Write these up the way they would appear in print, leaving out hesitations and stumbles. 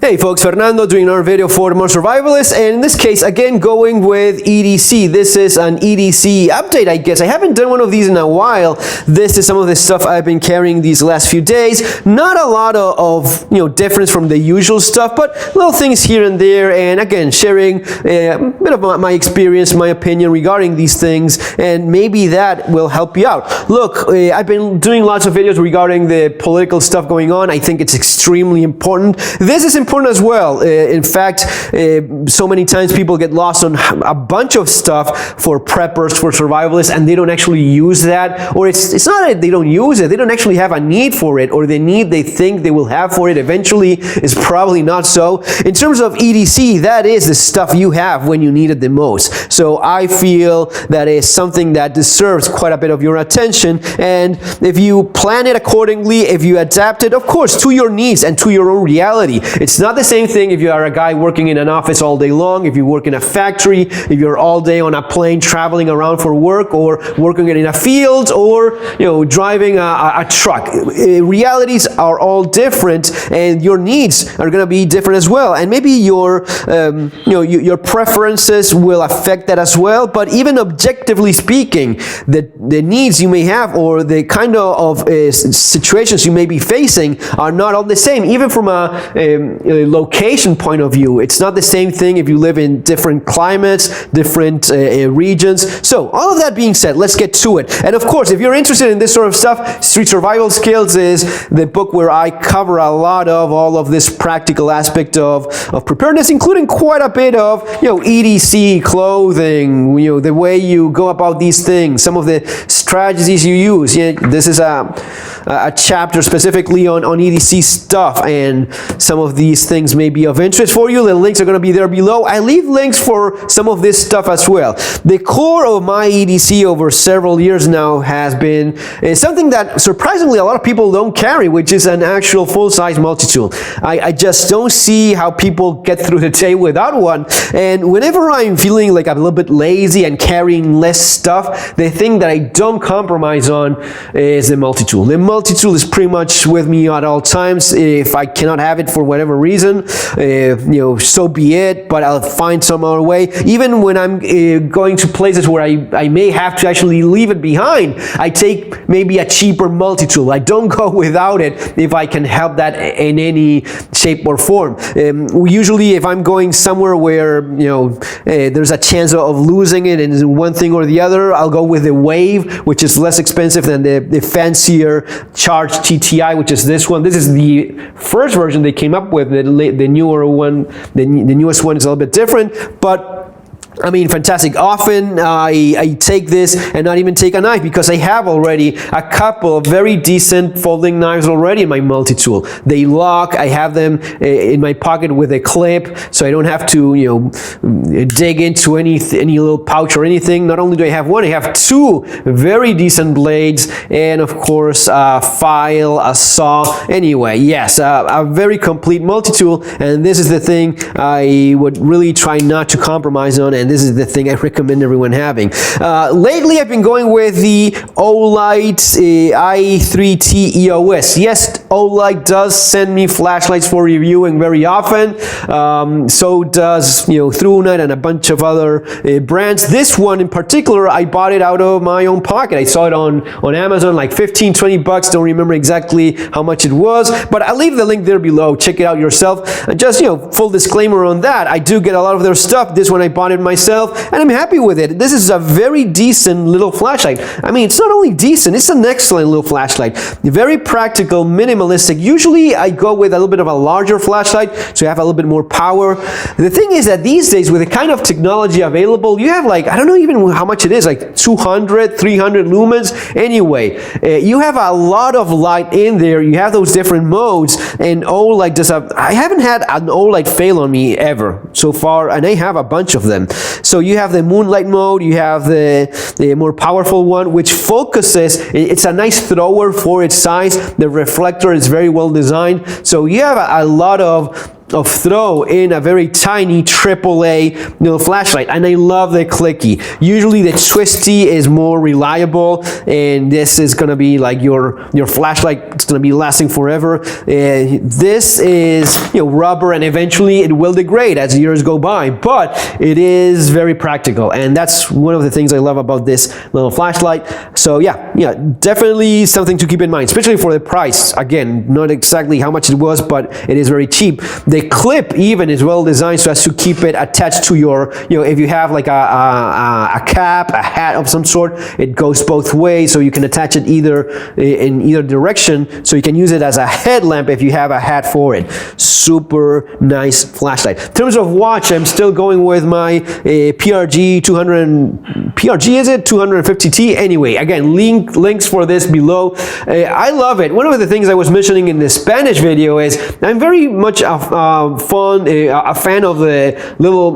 Hey folks, Fernando doing our video for More Survivalists, and in this case, again, going with EDC. This is an EDC update, I guess. I haven't done one of these in a while. This is some of the stuff I've been carrying these last few days. Not a lot of difference from the usual stuff, but little things here and there, and again, sharing a bit of my experience, my opinion regarding these things, and maybe that will help you out. Look, I've been doing lots of videos regarding the political stuff going on. I think it's extremely important. This is important as well. In fact, so many times people get lost on a bunch of stuff for preppers, for survivalists, and they don't actually use that, or it's not that they don't use it, they don't actually have a need for it, or the need they think they will have for it eventually is probably not so. In terms of EDC, that is the stuff you have when you need it the most. So I feel that is something that deserves quite a bit of your attention, and if you plan it accordingly, if you adapt it, of course, to your needs and to your own reality. It's not the same thing if you are a guy working in an office all day long, if you work in a factory, if you're all day on a plane traveling around for work, or working in a field, or driving a truck. Realities are all different, and your needs are going to be different as well. And maybe your preferences will affect that as well. But even objectively speaking, the needs you may have, or the kind of situations you may be facing, are not all the same. Even from a location point of view, it's not the same thing if you live in different climates, different regions. So all of that being said, let's get to it. And of course, if you're interested in this sort of stuff, Street Survival Skills is the book where I cover a lot of all of this practical aspect of preparedness, including quite a bit of EDC, clothing, the way you go about these things, some of the strategies you use. This is a chapter specifically on EDC stuff, and some of these things may be of interest for you. The links are going to be there below. I leave links for some of this stuff as well. The core of my EDC over several years now has been something that surprisingly a lot of people don't carry, which is an actual full-size multi-tool. I just don't see how people get through the day without one, and whenever I'm feeling like I'm a little bit lazy and carrying less stuff, the thing that I don't compromise on is the multi-tool. The multi-tool is pretty much with me at all times. If I cannot have it for whatever reason, so be it, but I'll find some other way. Even when I'm going to places where I may have to actually leave it behind, I take maybe a cheaper multi-tool. I don't go without it if I can help that in any shape or form. Usually if I'm going somewhere where there's a chance of losing it in one thing or the other, I'll go with the Wave, which is less expensive than the fancier Charge TTI, which is this one. This is the first version they came up with. The newer one, the newest one is a little bit different, but I mean, fantastic. Often I take this and not even take a knife, because I have already a couple of very decent folding knives already in my multi-tool. They lock. I have them in my pocket with a clip, so I don't have to dig into any little pouch or anything. Not only do I have one, I have two very decent blades, and of course a file, a saw. Anyway, yes, a very complete multi-tool, and this is the thing I would really try not to compromise on, and this is the thing I recommend everyone having. Lately, I've been going with the Olight i3T EOS. Yes, Olight does send me flashlights for reviewing very often. So does Thru and a bunch of other brands. This one in particular, I bought it out of my own pocket. I saw it on Amazon, like 15, 20 bucks. Don't remember exactly how much it was, but I'll leave the link there below. Check it out yourself. Just full disclaimer on that, I do get a lot of their stuff. This one I bought it myself, and I'm happy with it. This is a very decent little flashlight. I mean, it's not only decent, it's an excellent little flashlight. Very practical, minimalistic. Usually I go with a little bit of a larger flashlight, so you have a little bit more power. The thing is that these days, with the kind of technology available, you have like, I don't know even how much it is, like 200, 300 lumens. Anyway, you have a lot of light in there. You have those different modes, and Olight does have, I haven't had an Olight fail on me ever so far, and I have a bunch of them. So you have the moonlight mode, you have the more powerful one, which focuses. It's a nice thrower for its size. The reflector is very well designed. So you have a lot of Thru in a very tiny AAA flashlight, and I love the clicky. Usually the twisty is more reliable, and this is gonna be like your flashlight. It's gonna be lasting forever. This is rubber, and eventually it will degrade as years go by, but it is very practical, and that's one of the things I love about this little flashlight. So yeah, definitely something to keep in mind, especially for the price. Again, not exactly how much it was, but it is very cheap. The clip even is well designed so as to keep it attached to your, if you have like a cap, a hat of some sort, it goes both ways, so you can attach it in either direction, so you can use it as a headlamp if you have a hat for it. Super nice flashlight. In terms of watch, I'm still going with my PRG 250T. Anyway, again, links for this below. I love it. One of the things I was mentioning in the Spanish video is I'm very much a fan of the little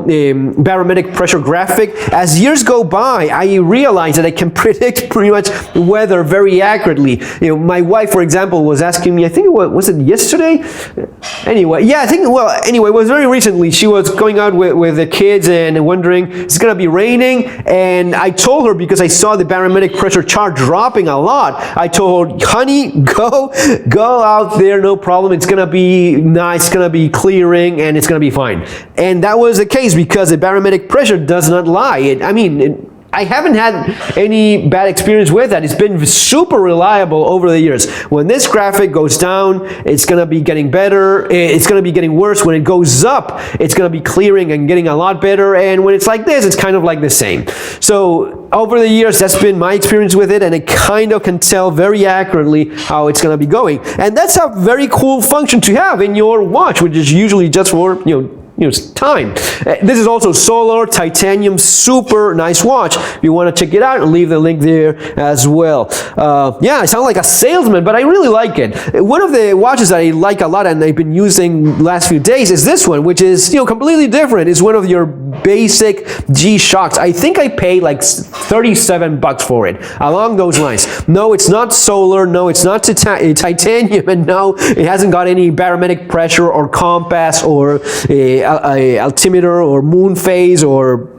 barometric pressure graphic. As years go by, I realized that I can predict pretty much weather very accurately. My wife, for example, was asking me, I think was it yesterday? Anyway, yeah, it was very recently. She was going out with the kids and wondering, it's gonna be raining, and I told her, because I saw the barometric pressure chart dropping a lot, I told her, honey, go out there, no problem. It's gonna be nice, it's gonna be clearing, and it's gonna be fine. And that was the case, because the barometric pressure does not lie. I haven't had any bad experience with that. It's been super reliable over the years. When this graphic goes down, it's gonna be getting better. It's gonna be getting worse. When it goes up, it's gonna be clearing and getting a lot better. And when it's like this, it's kind of like the same. So over the years, that's been my experience with it, and it kind of can tell very accurately how it's gonna be going. And that's a very cool function to have in your watch, which is usually just for, time. This is also solar titanium, super nice watch. If you want to check it out, I'll leave the link there as well. Yeah, I sound like a salesman, but I really like it. One of the watches that I like a lot and I've been using the last few days is this one, which is completely different. It's one of your basic G-Shocks. I think I paid like 37 bucks for it, along those lines. No, it's not solar. No, it's not titanium, and no, it hasn't got any barometric pressure or compass or a altimeter or moon phase, or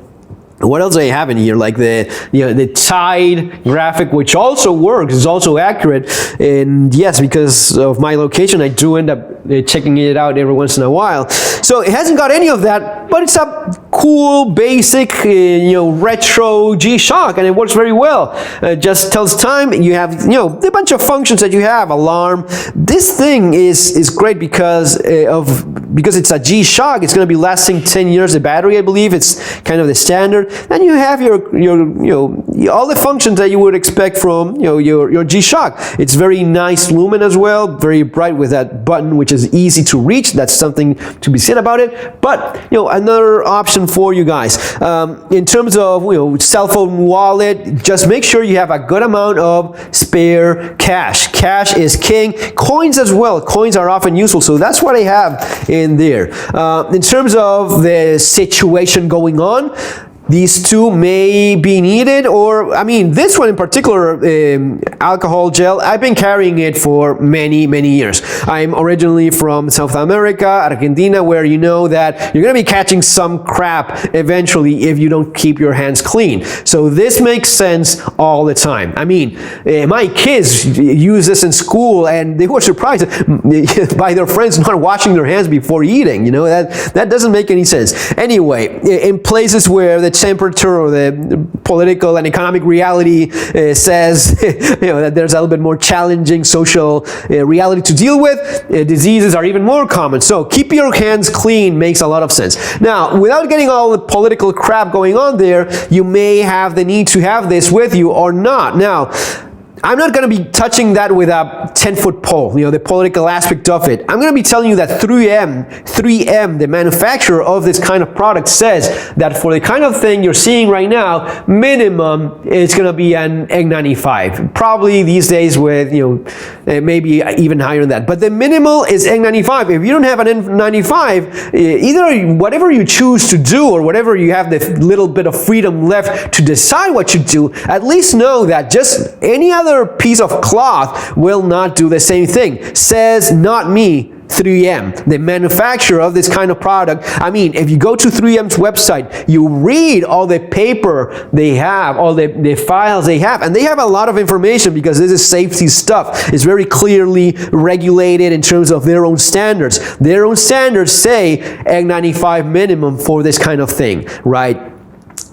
what else do I have in here? Like the tide graphic, which also works, is also accurate. And yes, because of my location, I do end up checking it out every once in a while. So it hasn't got any of that, but it's a cool, basic, retro G-Shock, and it works very well. It just tells time. You have, the bunch of functions that you have, alarm. This thing is great because it's a G-Shock. It's going to be lasting 10 years. The battery, I believe, it's kind of the standard. And you have your all the functions that you would expect from your G-Shock. It's very nice lumen as well, very bright with that button, which is easy to reach. That's something to be said about it. But another option for you guys in terms of cell phone wallet, just make sure you have a good amount of spare cash. Cash is king. Coins as well. Coins are often useful, so that's what I have in there. In terms of the situation going on, these two may be needed, or this one in particular, alcohol gel, I've been carrying it for many years. I'm originally from South America, Argentina, where you know that you're gonna be catching some crap eventually if you don't keep your hands clean. So this makes sense all the time. My kids use this in school, and they were surprised by their friends not washing their hands before eating. That doesn't make any sense. Anyway, in places where the temperature or the political and economic reality says that there's a little bit more challenging social reality to deal with, diseases are even more common. So keep your hands clean makes a lot of sense. Now, without getting all the political crap going on there, you may have the need to have this with you or not. Now, I'm not going to be touching that with a 10-foot pole, the political aspect of it. I'm going to be telling you that 3M, the manufacturer of this kind of product, says that for the kind of thing you're seeing right now, minimum is going to be an N95. Probably these days with, maybe even higher than that. But the minimal is N95. If you don't have an N95, either whatever you choose to do or whatever you have the little bit of freedom left to decide what you do, at least know that just any other piece of cloth will not do the same thing. Says not me, 3M, the manufacturer of this kind of product. I mean, if you go to 3M's website, you read all the paper they have, all the files they have, and they have a lot of information because this is safety stuff. It's very clearly regulated in terms of their own standards. Their own standards say N95 minimum for this kind of thing, right?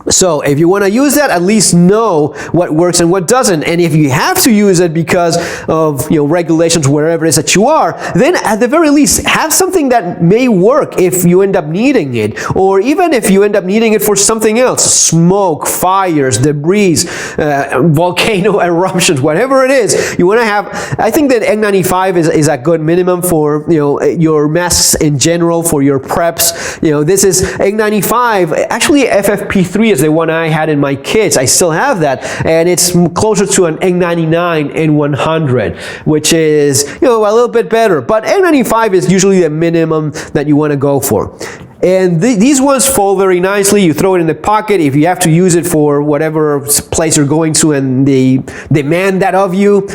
So if you want to use that, at least know what works and what doesn't. And if you have to use it because of regulations wherever it is that you are, then at the very least have something that may work if you end up needing it, or even if you end up needing it for something else, smoke, fires, debris, volcano eruptions, whatever it is. You want to have, I think that N95 is a good minimum for your masks in general, for your preps. This is N95, actually FFP3 is the one I had in my kits. I still have that, and it's closer to an N99 N100, which is a little bit better, but N95 is usually the minimum that you want to go for. And these ones fold very nicely. You throw it in the pocket if you have to use it for whatever place you're going to and they demand that of you.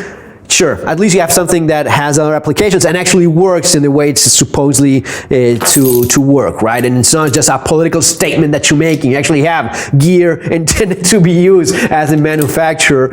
Sure, at least you have something that has other applications and actually works in the way it's supposedly to work, right? And it's not just a political statement that you're making. You actually have gear intended to be used as the manufacturer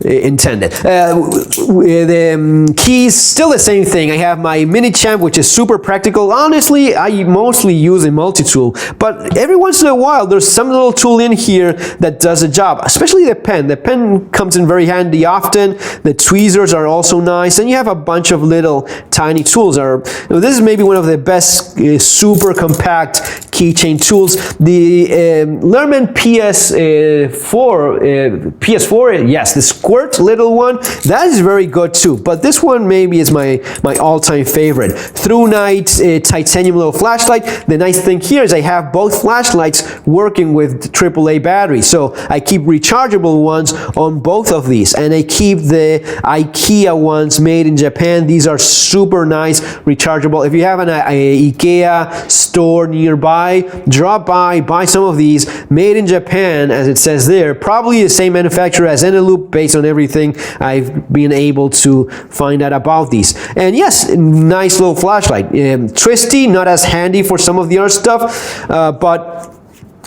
intended. The keys, still the same thing. I have my mini champ, which is super practical. Honestly, I mostly use a multi-tool, but every once in a while, there's some little tool in here that does a job, especially the pen. The pen comes in very handy often. The tweezers are also nice, and you have a bunch of little tiny tools. This is maybe one of the best super compact keychain tools. The Learman PS4, yes, the squirt little one, that is very good too. But this one maybe is my all-time favorite. Thru Night titanium little flashlight. The nice thing here is I have both flashlights working with AAA batteries, so I keep rechargeable ones on both of these, and I keep the IKEA ones made in Japan. These are super nice, rechargeable. If you have an IKEA store nearby, drop by, buy some of these, made in Japan, as it says there. Probably the same manufacturer as Eneloop, based on everything I've been able to find out about these. And yes, nice little flashlight. Twisty, not as handy for some of the other stuff, but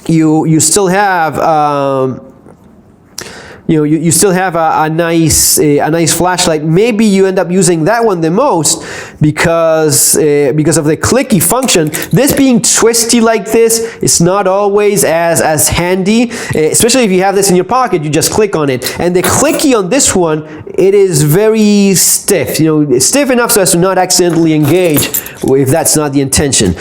you still have you still have a nice flashlight. Maybe you end up using that one the most because of the clicky function. This being twisty like this, it's not always as handy, especially if you have this in your pocket. You just click on it, and the clicky on this one, it is very stiff. Stiff enough so as to not accidentally engage, if that's not the intention.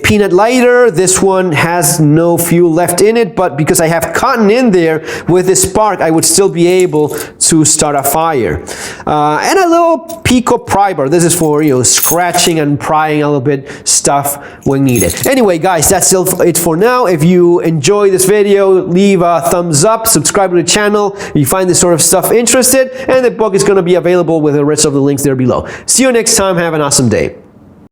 Peanut lighter, this one has no fuel left in it, but because I have cotton in there with this spark, I would still be able to start a fire. And a little Pico primer. This is for scratching and prying a little bit stuff when needed. Anyway, guys, that's it for now. If you enjoy this video, leave a thumbs up, subscribe to the channel if you find this sort of stuff interesting, and the book is going to be available with the rest of the links there below. See you next time. Have an awesome day.